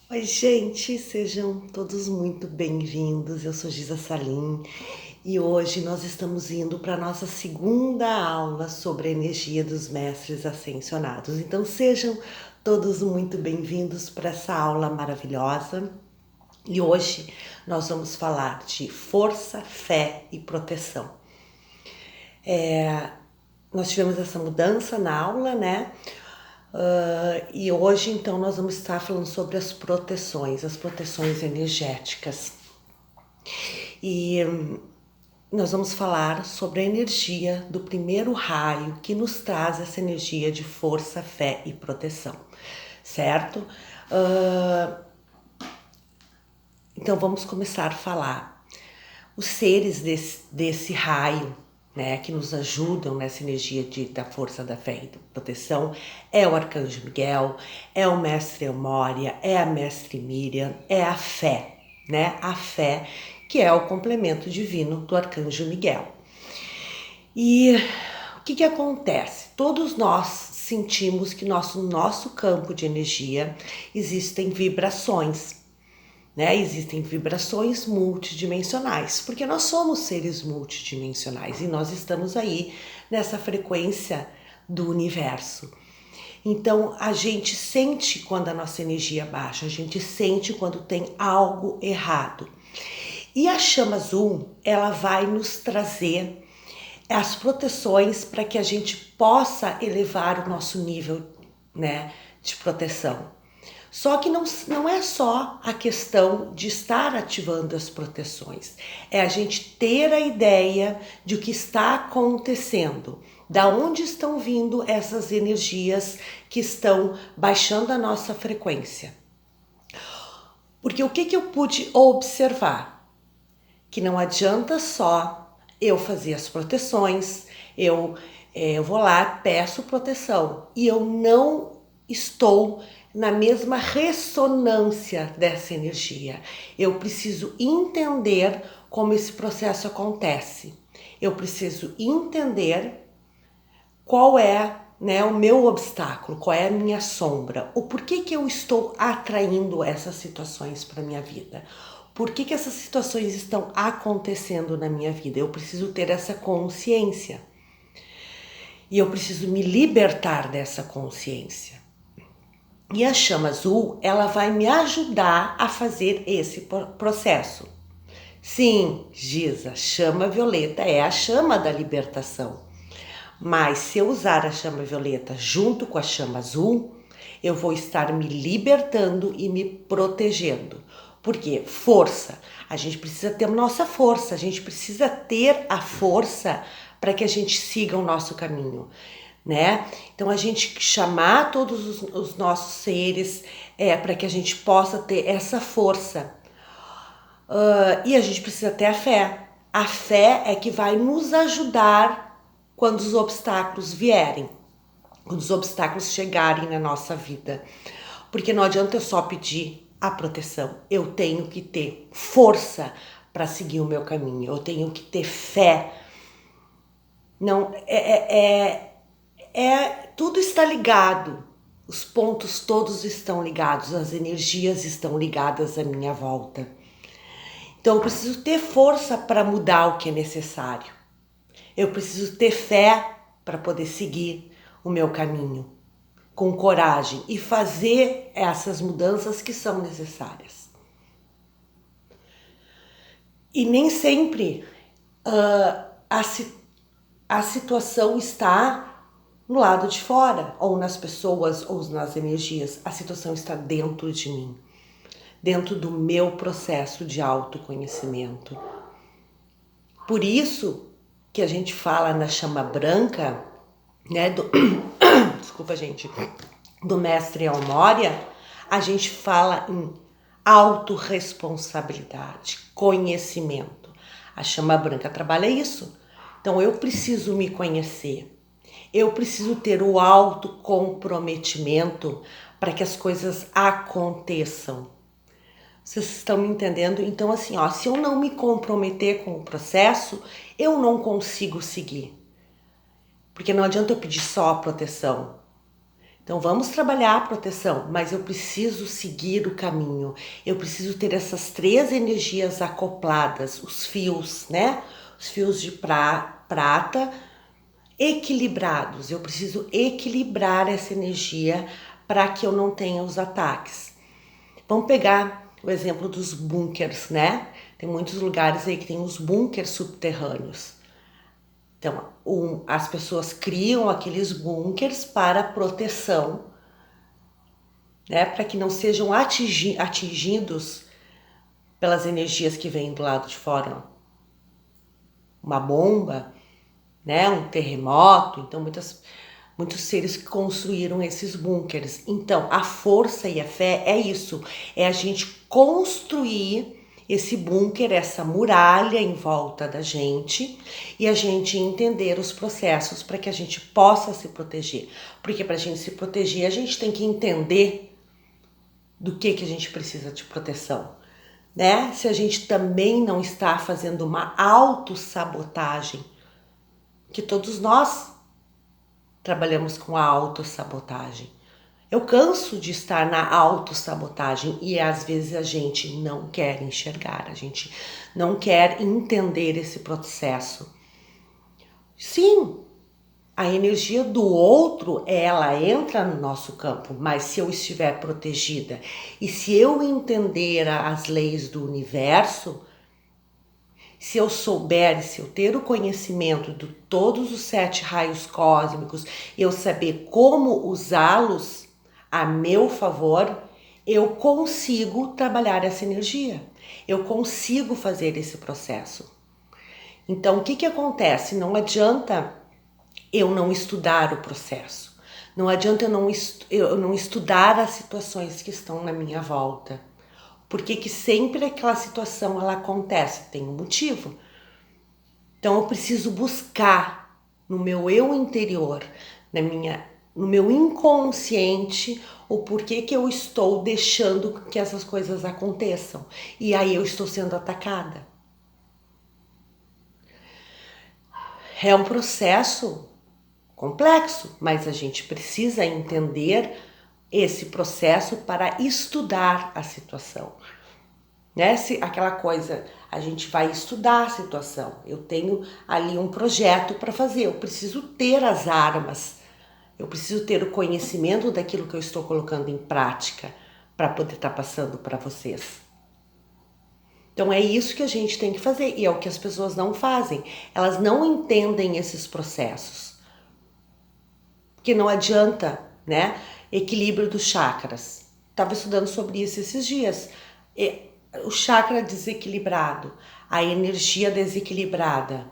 Oi, gente, sejam todos muito bem-vindos. Eu sou Giza Salim e hoje nós estamos indo para a nossa segunda aula sobre a energia dos mestres ascensionados. Então, sejam todos muito bem-vindos para essa aula maravilhosa. E hoje nós vamos falar de força, fé e proteção. Nós tivemos essa mudança na aula, né? E hoje, então, nós vamos estar falando sobre as proteções energéticas. E nós vamos falar sobre a energia do primeiro raio que nos traz essa energia de força, fé e proteção, certo? Então vamos começar a falar. Os seres desse raio, né, que nos ajudam nessa energia da força da fé e da proteção, é o Arcanjo Miguel, é o Mestre Elmória, é a Mestre Miriam, é a fé, né? A fé que é o complemento divino do Arcanjo Miguel. E o que acontece? Todos nós sentimos que no nosso campo de energia existem vibrações, né? Existem vibrações multidimensionais, porque nós somos seres multidimensionais e nós estamos aí nessa frequência do universo. Então a gente sente quando a nossa energia baixa, a gente sente quando tem algo errado. E a chama azul, ela vai nos trazer as proteções para que a gente possa elevar o nosso nível, né, de proteção. Só que não é só a questão de estar ativando as proteções, é a gente ter a ideia de o que está acontecendo, da onde estão vindo essas energias que estão baixando a nossa frequência. Porque o que eu pude observar? Que não adianta só eu fazer as proteções, eu vou lá, peço proteção e eu não estou na mesma ressonância dessa energia. Eu preciso entender como esse processo acontece. Eu preciso entender qual é, né, o meu obstáculo, qual é a minha sombra, o porquê que eu estou atraindo essas situações para minha vida. Por que essas situações estão acontecendo na minha vida? Eu preciso ter essa consciência. E eu preciso me libertar dessa consciência. E a chama azul, ela vai me ajudar a fazer esse processo. Sim, Giza, chama violeta é a chama da libertação. Mas se eu usar a chama violeta junto com a chama azul, eu vou estar me libertando e me protegendo. Porque força, a gente precisa ter a nossa força, a gente precisa ter a força para que a gente siga o nosso caminho, né? Então a gente chamar todos os nossos seres para que a gente possa ter essa força. E a gente precisa ter a fé. A fé é que vai nos ajudar quando os obstáculos vierem, quando os obstáculos chegarem na nossa vida. Porque não adianta eu só pedir a proteção, eu tenho que ter força para seguir o meu caminho, eu tenho que ter fé. Não tudo está ligado, os pontos todos estão ligados, as energias estão ligadas à minha volta. Então eu preciso ter força para mudar o que é necessário. Eu preciso ter fé para poder seguir o meu caminho com coragem e fazer essas mudanças que são necessárias. E nem sempre a situação está no lado de fora, ou nas pessoas, ou nas energias. A situação está dentro de mim, dentro do meu processo de autoconhecimento. Por isso que a gente fala na chama branca, né, desculpa, gente, do mestre Elmória, a gente fala em autorresponsabilidade, conhecimento. A chama branca trabalha isso. Então eu preciso me conhecer. Eu preciso ter o autocomprometimento para que as coisas aconteçam. Vocês estão me entendendo? Então assim, ó, se eu não me comprometer com o processo, eu não consigo seguir. Porque não adianta eu pedir só a proteção. Então vamos trabalhar a proteção, mas eu preciso seguir o caminho. Eu preciso ter essas 3 energias acopladas, os fios, né? Os fios de prata equilibrados. Eu preciso equilibrar essa energia para que eu não tenha os ataques. Vamos pegar o exemplo dos bunkers, né? Tem muitos lugares aí que tem os bunkers subterrâneos. Então, as pessoas criam aqueles bunkers para proteção, né? Para que não sejam atingidos pelas energias que vêm do lado de fora. Uma bomba, né? Um terremoto. Então, muitos seres que construíram esses bunkers. Então, a força e a fé é isso. É a gente construir esse bunker, essa muralha em volta da gente e a gente entender os processos para que a gente possa se proteger. Porque para a gente se proteger, a gente tem que entender do que a gente precisa de proteção, né? Se a gente também não está fazendo uma autossabotagem, que todos nós trabalhamos com a autossabotagem. Eu canso de estar na autossabotagem e às vezes a gente não quer enxergar, a gente não quer entender esse processo. Sim, a energia do outro, ela entra no nosso campo, mas se eu estiver protegida e se eu entender as leis do universo, se eu souber, se eu ter o conhecimento de todos os 7 raios cósmicos, eu saber como usá-los a meu favor, eu consigo trabalhar essa energia. Eu consigo fazer esse processo. Então, o que acontece? Não adianta eu não estudar o processo. Não adianta eu não estudar as situações que estão na minha volta. Porque que sempre aquela situação ela acontece, tem um motivo. Então eu preciso buscar no meu eu interior, no meu inconsciente, o porquê que eu estou deixando que essas coisas aconteçam. E aí eu estou sendo atacada. É um processo complexo, mas a gente precisa entender esse processo para estudar a situação. Né? Se aquela coisa, a gente vai estudar a situação. Eu tenho ali um projeto para fazer, eu preciso ter as armas, eu preciso ter o conhecimento daquilo que eu estou colocando em prática para poder estar passando para vocês. Então é isso que a gente tem que fazer e é o que as pessoas não fazem. Elas não entendem esses processos. Porque não adianta, né? Equilíbrio dos chakras. Estava estudando sobre isso esses dias. O chakra desequilibrado, a energia desequilibrada.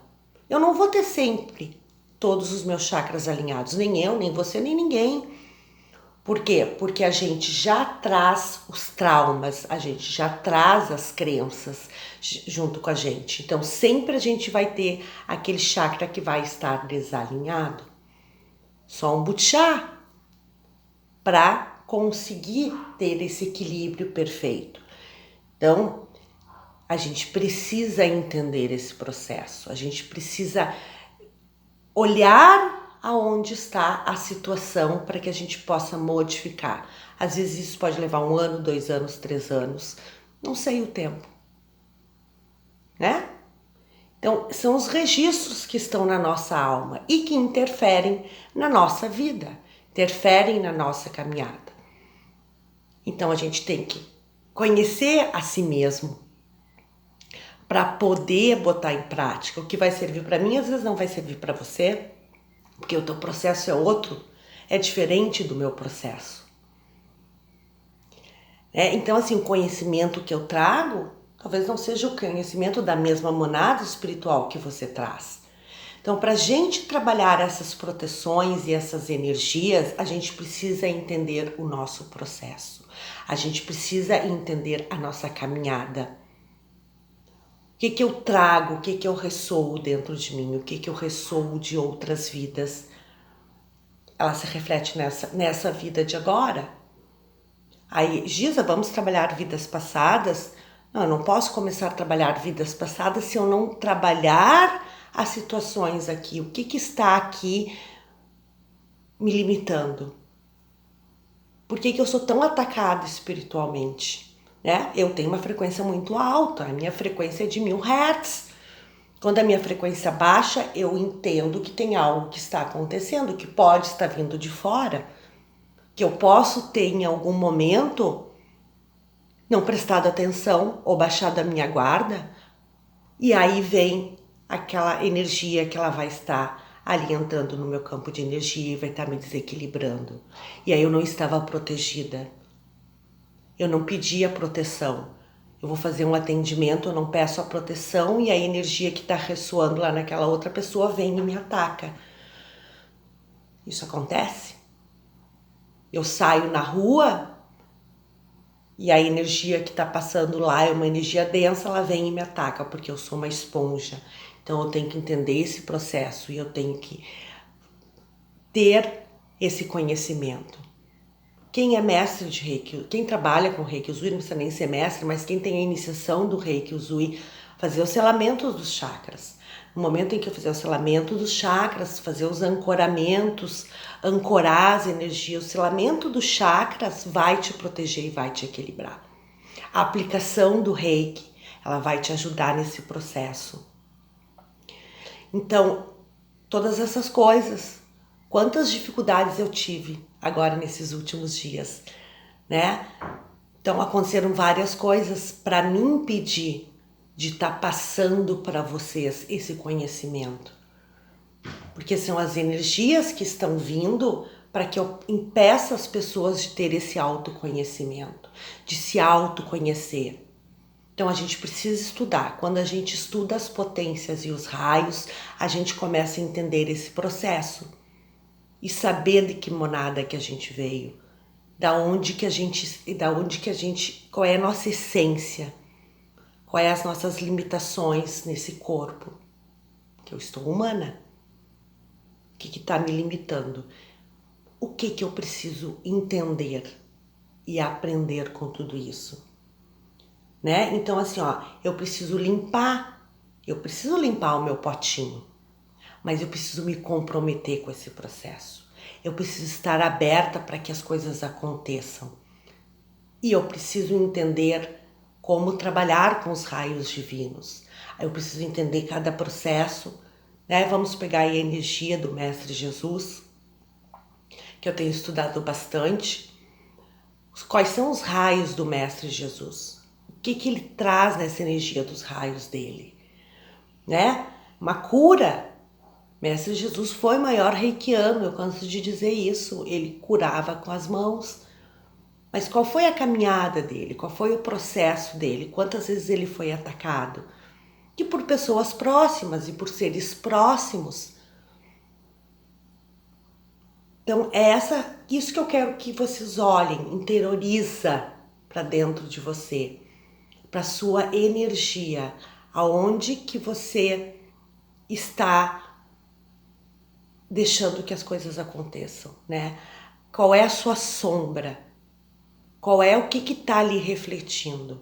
Eu não vou ter sempre todos os meus chakras alinhados, nem eu, nem você, nem ninguém. Por quê? Porque a gente já traz os traumas, a gente já traz as crenças junto com a gente. Então sempre a gente vai ter aquele chakra que vai estar desalinhado. Só um butchá para conseguir ter esse equilíbrio perfeito. Então, a gente precisa entender esse processo, a gente precisa olhar aonde está a situação para que a gente possa modificar. Às vezes isso pode levar 1 ano, 2 anos, 3 anos, não sei o tempo, né? Então, são os registros que estão na nossa alma e que interferem na nossa vida, interferem na nossa caminhada. Então, a gente tem que conhecer a si mesmo para poder botar em prática. O que vai servir para mim, às vezes não vai servir para você, porque o teu processo é outro, é diferente do meu processo. Então, assim, o conhecimento que eu trago, talvez não seja o conhecimento da mesma monada espiritual que você traz. Então, para a gente trabalhar essas proteções e essas energias, a gente precisa entender o nosso processo. A gente precisa entender a nossa caminhada. O que eu trago, o que eu ressoo dentro de mim, o que eu ressoo de outras vidas. Ela se reflete nessa vida de agora. Aí, Giza, vamos trabalhar vidas passadas? Não, eu não posso começar a trabalhar vidas passadas se eu não trabalhar as situações aqui. O que está aqui me limitando? Por que eu sou tão atacada espiritualmente? Né? Eu tenho uma frequência muito alta, a minha frequência é de 1000 Hz. Quando a minha frequência baixa, eu entendo que tem algo que está acontecendo, que pode estar vindo de fora, que eu posso ter em algum momento não prestado atenção ou baixado a minha guarda, e aí vem aquela energia que ela vai estar ali entrando no meu campo de energia e vai estar me desequilibrando. E aí eu não estava protegida. Eu não pedi a proteção. Eu vou fazer um atendimento, eu não peço a proteção e a energia que está ressoando lá naquela outra pessoa vem e me ataca. Isso acontece? Eu saio na rua e a energia que está passando lá é uma energia densa, ela vem e me ataca, porque eu sou uma esponja. Então eu tenho que entender esse processo e eu tenho que ter esse conhecimento. Quem é mestre de Reiki, quem trabalha com Reiki Usui, não precisa nem ser mestre, mas quem tem a iniciação do Reiki Usui, fazer o selamento dos chakras. No momento em que eu fizer o selamento dos chakras, fazer os ancoramentos, ancorar as energias, o selamento dos chakras vai te proteger e vai te equilibrar. A aplicação do Reiki, ela vai te ajudar nesse processo. Então, todas essas coisas, quantas dificuldades eu tive agora nesses últimos dias, né? Então aconteceram várias coisas para me impedir de estar passando para vocês esse conhecimento. Porque são as energias que estão vindo para que eu impeça as pessoas de ter esse autoconhecimento, de se autoconhecer. Então a gente precisa estudar. Quando a gente estuda as potências e os raios, a gente começa a entender esse processo e saber de que monada que a gente veio, qual é a nossa essência, quais as nossas limitações nesse corpo, que eu estou humana. O que está me limitando? O que eu preciso entender e aprender com tudo isso? Né? Então assim, eu preciso limpar o meu potinho, mas eu preciso me comprometer com esse processo. Eu preciso estar aberta para que as coisas aconteçam. E eu preciso entender como trabalhar com os raios divinos. Eu preciso entender cada processo, né? Vamos pegar aí a energia do Mestre Jesus, que eu tenho estudado bastante. Quais são os raios do Mestre Jesus? O que ele traz nessa energia dos raios dele? Né? Uma cura. Mestre Jesus foi o maior reikiano, eu canso de dizer isso. Ele curava com as mãos. Mas qual foi a caminhada dele? Qual foi o processo dele? Quantas vezes ele foi atacado? E por pessoas próximas e por seres próximos. Então é isso que eu quero que vocês olhem, interioriza para dentro de você, para sua energia, aonde que você está deixando que as coisas aconteçam, né? Qual é a sua sombra? Qual é o que está ali refletindo?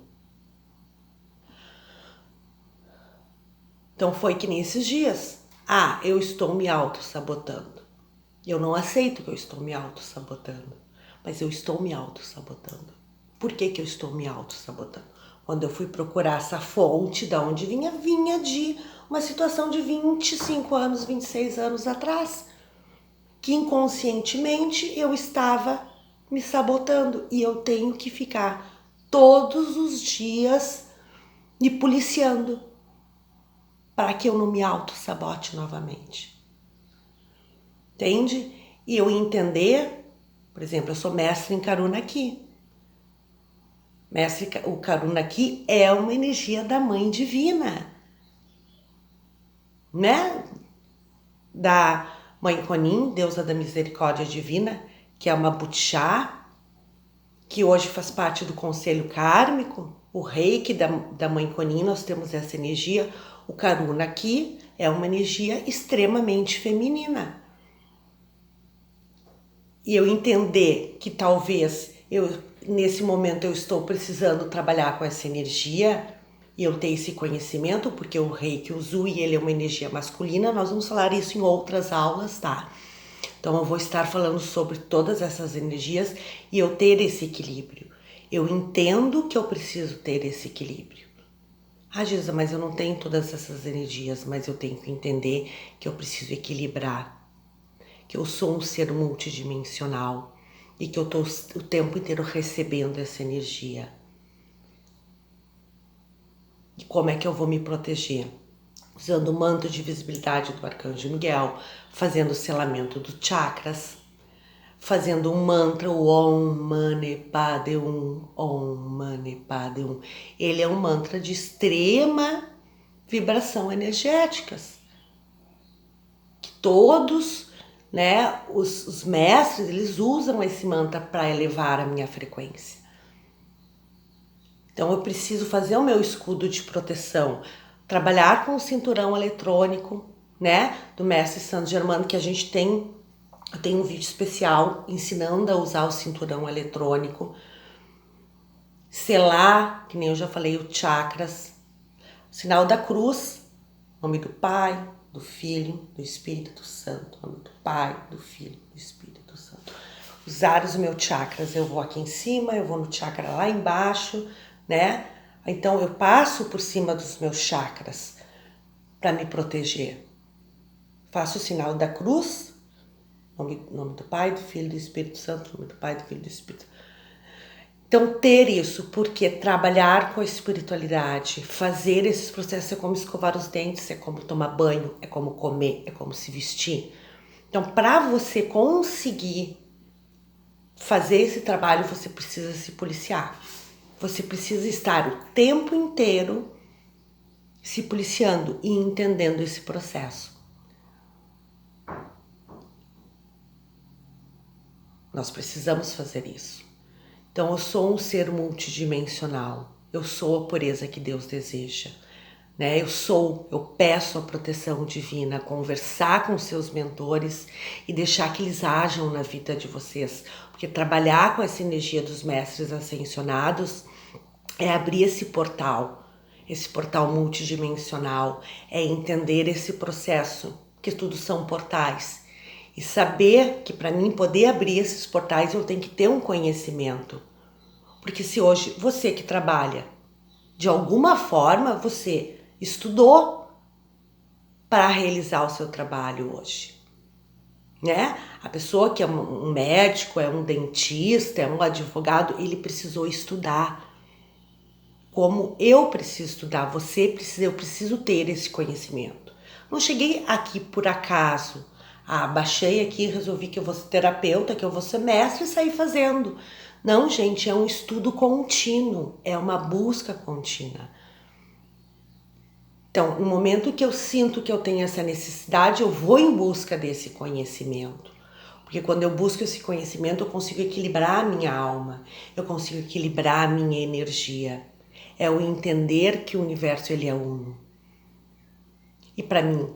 Então foi que nesses dias, eu estou me auto-sabotando. Eu não aceito que eu estou me auto-sabotando, mas eu estou me auto-sabotando. Por que eu estou me auto-sabotando? Quando eu fui procurar essa fonte, de onde vinha de uma situação de 25 anos, 26 anos atrás, que inconscientemente eu estava me sabotando e eu tenho que ficar todos os dias me policiando para que eu não me auto-sabote novamente. Entende? E eu entender, por exemplo, eu sou mestre em Karuna Ki. O Karuna Ki é uma energia da Mãe Divina, né? Da Mãe Kuan-Yin, deusa da misericórdia divina, que é uma Butchá, que hoje faz parte do conselho kármico. O Reiki da Mãe Kuan-Yin, nós temos essa energia. O Karuna Ki é uma energia extremamente feminina. E eu entender que talvez nesse momento eu estou precisando trabalhar com essa energia e eu ter esse conhecimento, porque o Reiki Usui, ele é uma energia masculina, nós vamos falar isso em outras aulas, tá? Então eu vou estar falando sobre todas essas energias e eu ter esse equilíbrio. Eu entendo que eu preciso ter esse equilíbrio. Ah, Gisa, mas eu não tenho todas essas energias, mas eu tenho que entender que eu preciso equilibrar, que eu sou um ser multidimensional e que eu estou o tempo inteiro recebendo essa energia. E como é que eu vou me proteger? Usando o manto de visibilidade do Arcanjo Miguel, fazendo o selamento dos chakras, fazendo um mantra, o Om Mani Padme Hum, Om Mani Padme Hum. Ele é um mantra de extrema vibração energéticas, que todos, né, os mestres, eles usam esse mantra para elevar a minha frequência. Então eu preciso fazer o meu escudo de proteção, trabalhar com o cinturão eletrônico, né, do Mestre Saint Germain, que a gente tem. Eu tenho um vídeo especial ensinando a usar o cinturão eletrônico, selar, que nem eu já falei, os chakras, sinal da cruz, nome do Pai, do Filho, do Espírito Santo, nome do Pai, do Filho, do Espírito Santo. Usar os meus chakras, eu vou aqui em cima, eu vou no chakra lá embaixo, né? Então eu passo por cima dos meus chakras para me proteger. Faço o sinal da cruz, nome do Pai, do Filho e do Espírito Santo, nome do Pai, do Filho e do Espírito Santo. Então ter isso, porque trabalhar com a espiritualidade, fazer esses processos é como escovar os dentes, é como tomar banho, é como comer, é como se vestir. Então para você conseguir fazer esse trabalho, você precisa se policiar. Você precisa estar o tempo inteiro se policiando e entendendo esse processo. Nós precisamos fazer isso. Então eu sou um ser multidimensional. Eu sou a pureza que Deus deseja. Né? Eu peço a proteção divina, conversar com seus mentores e deixar que eles ajam na vida de vocês. Porque trabalhar com essa energia dos mestres ascensionados é abrir esse portal multidimensional, é entender esse processo, que tudo são portais. E saber que para mim poder abrir esses portais eu tenho que ter um conhecimento. Porque se hoje você que trabalha, de alguma forma você estudou para realizar o seu trabalho hoje, né? A pessoa que é um médico, é um dentista, é um advogado, ele precisou estudar. Como eu preciso estudar, você precisa, eu preciso ter esse conhecimento. Não cheguei aqui por acaso. Baixei aqui, resolvi que eu vou ser terapeuta, que eu vou ser mestre e sair fazendo. Não, gente, é um estudo contínuo, é uma busca contínua. Então, no momento que eu sinto que eu tenho essa necessidade, eu vou em busca desse conhecimento. Porque quando eu busco esse conhecimento, eu consigo equilibrar a minha alma, eu consigo equilibrar a minha energia. É o entender que o universo ele é uno. E para mim,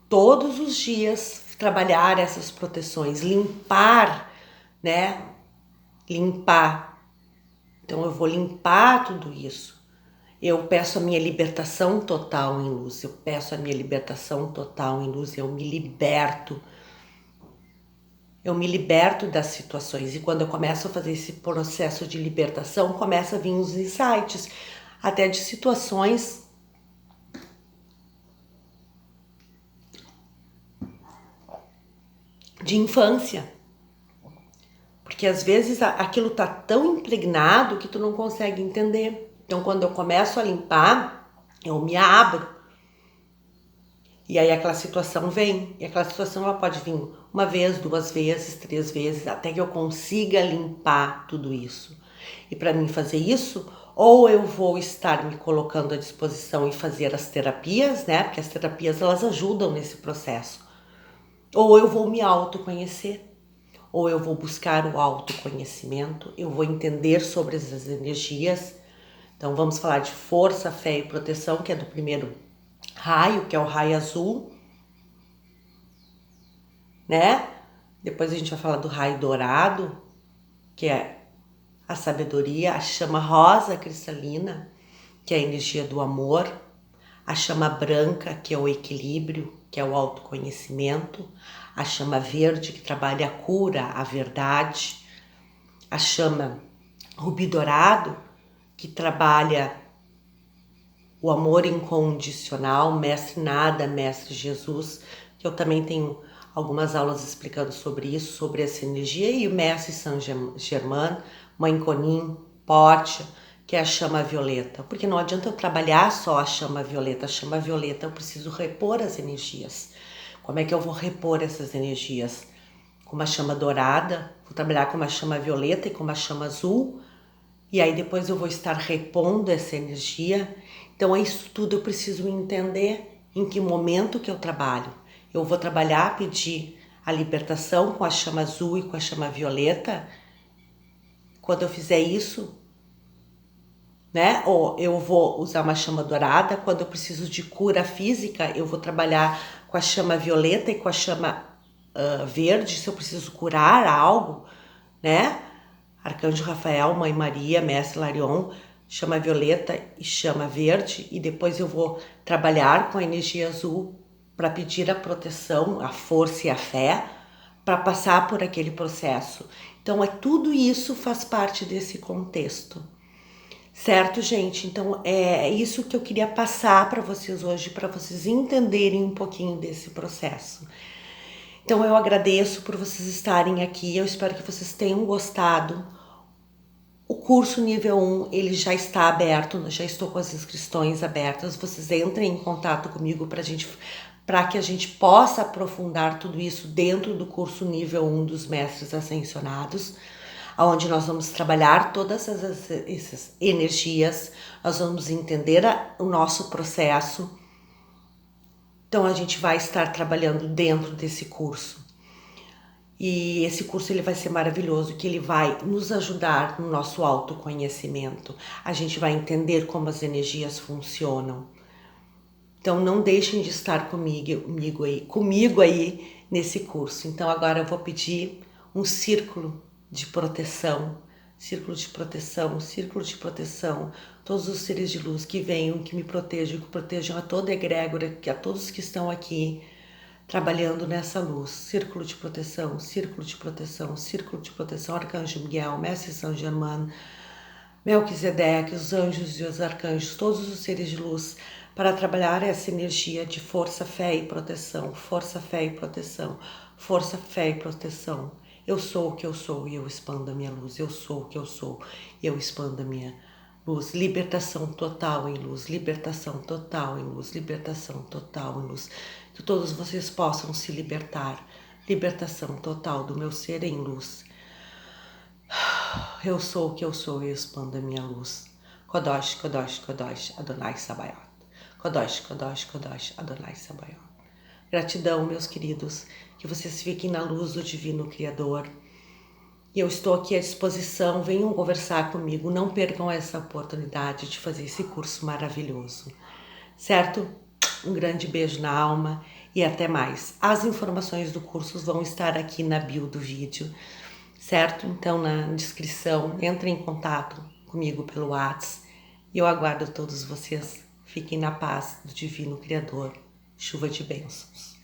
todos os dias, trabalhar essas proteções, limpar, né? Limpar. Então eu vou limpar tudo isso. Eu peço a minha libertação total em luz. Eu peço a minha libertação total em luz. Eu me liberto. Eu me liberto das situações. E quando eu começo a fazer esse processo de libertação, começa a vir os insights, até de situações de infância. Porque às vezes aquilo tá tão impregnado que tu não consegue entender. Então quando eu começo a limpar, eu me abro. E aí aquela situação vem. E aquela situação ela pode vir uma vez, 2 vezes, 3 vezes, até que eu consiga limpar tudo isso. E para mim fazer isso, ou eu vou estar me colocando à disposição e fazer as terapias, né? Porque as terapias elas ajudam nesse processo. Ou eu vou me autoconhecer. Ou eu vou buscar o autoconhecimento, eu vou entender sobre as energias. Então vamos falar de força, fé e proteção, que é do primeiro raio, que é o raio azul, né? Depois a gente vai falar do raio dourado, que é a sabedoria, a chama rosa cristalina, que é a energia do amor, a chama branca, que é o equilíbrio, que é o autoconhecimento, a chama verde, que trabalha a cura, a verdade, a chama rubi dourado, que trabalha o amor incondicional, Mestre Nada, Mestre Jesus, que eu também tenho algumas aulas explicando sobre isso, sobre essa energia, e o Mestre Saint Germain, Mãe Konin, Pote, que é a chama violeta, porque não adianta eu trabalhar só a chama violeta eu preciso repor as energias. Como é que eu vou repor essas energias? Com uma chama dourada, vou trabalhar com uma chama violeta e com uma chama azul, e aí depois eu vou estar repondo essa energia. Então é isso tudo, eu preciso entender em que momento que eu trabalho. Eu vou trabalhar, pedir a libertação com a chama azul e com a chama violeta. Quando eu fizer isso, né? Ou eu vou usar uma chama dourada. Quando eu preciso de cura física, eu vou trabalhar com a chama violeta e com a chama verde, se eu preciso curar algo, né? Arcanjo Rafael, Mãe Maria, Mestre Larion, chama violeta e chama verde, e depois eu vou trabalhar com a energia azul para pedir a proteção, a força e a fé para passar por aquele processo. Então tudo isso faz parte desse contexto. Certo, gente? Então é isso que eu queria passar para vocês hoje, para vocês entenderem um pouquinho desse processo. Então eu agradeço por vocês estarem aqui, eu espero que vocês tenham gostado. O curso nível 1, ele já está aberto, já estou com as inscrições abertas, vocês entrem em contato comigo para que a gente possa aprofundar tudo isso dentro do curso nível 1 dos Mestres Ascensionados, onde nós vamos trabalhar todas essas energias, nós vamos entender o nosso processo. Então a gente vai estar trabalhando dentro desse curso. E esse curso ele vai ser maravilhoso, que ele vai nos ajudar no nosso autoconhecimento. A gente vai entender como as energias funcionam. Então não deixem de estar comigo aí nesse curso. Então agora eu vou pedir um círculo de proteção, círculo de proteção, círculo de proteção. Todos os seres de luz que venham, que me protejam, que protejam a toda egrégora, a todos que estão aqui trabalhando nessa luz, círculo de proteção, círculo de proteção, círculo de proteção, Arcanjo Miguel, Mestre Saint Germain, Melquisedeque, os anjos e os arcanjos, todos os seres de luz, para trabalhar essa energia de força, fé e proteção, força, fé e proteção, força, fé e proteção. Eu sou o que eu sou e eu expando a minha luz, eu sou o que eu sou e eu expando a minha luz, libertação total em luz, libertação total em luz, libertação total em luz. Que todos vocês possam se libertar, libertação total do meu ser em luz. Eu sou o que eu sou e expando a minha luz. Kodosh, Kodosh, Kodosh, Adonai Sabaoth. Kodosh, Kodosh, Kodosh, Adonai Sabaoth. Gratidão, meus queridos, que vocês fiquem na luz do Divino Criador. E eu estou aqui à disposição, venham conversar comigo, não percam essa oportunidade de fazer esse curso maravilhoso. Certo? Um grande beijo na alma e até mais. As informações do curso vão estar aqui na bio do vídeo, certo? Então na descrição, entrem em contato comigo pelo WhatsApp e eu aguardo todos vocês. Fiquem na paz do Divino Criador. Chuva de bênçãos.